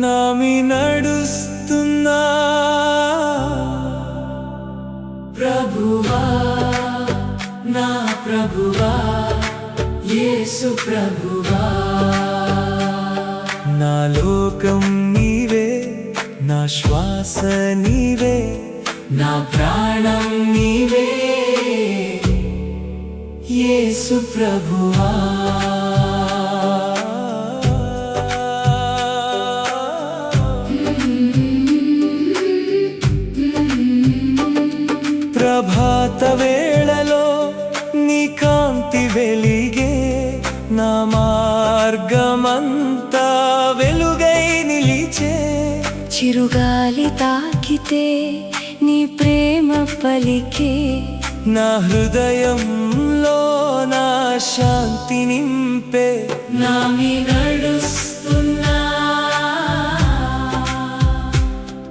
నామి నడుస్తున్నా ప్రభువా, నా ప్రభువా, యేసు ప్రభువా. నా లోకం నీవే, నా శ్వాస నీవే, నా ప్రాణం నీవే, యేసు ప్రభువా. ప్రభాత వేళలో నీ కాంతి వెలిగే, నా మార్గమంతా వెలుగై నిలిచే. చిరుగాలి తాకితే నీ ప్రేమ పలికే, నా హృదయంలో నా శాంతి నింపే. నామి నడుస్తున్నా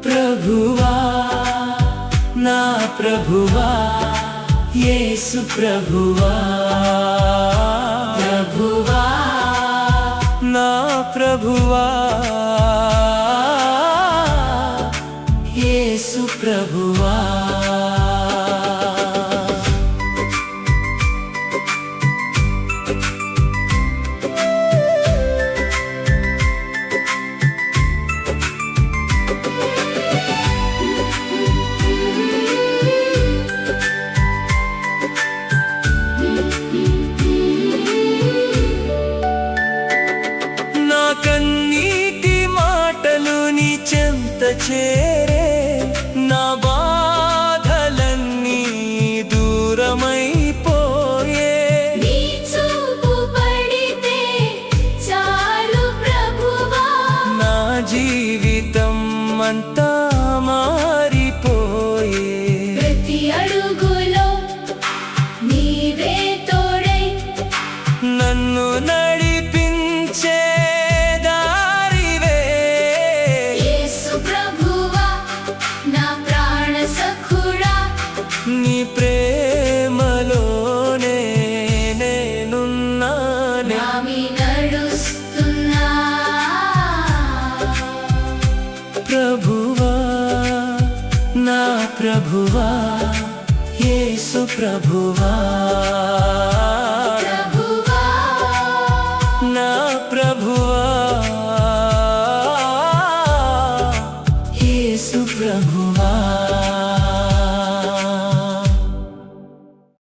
ప్రభువా, నా ప్రభువా, యేసు ప్రభువా. ప్రభువా, నా ప్రభువా, యేసు ప్రభువా. కన్నీటి మాటలు నీ చెంత చేరే, నా బాధలన్నీ దూరమైపోయే. నీ చూపు పడితే చాలు ప్రభువా, నా జీవితం అంతా మారిపోయే. ప్రతి అడుగులో నీవే తోడై నన్ను నడిపించే నీ ప్రేమలోనే నేనున్నానే. నామి నడుస్తున్నా ప్రభువా, నా ప్రభువా, యేసు ప్రభువా.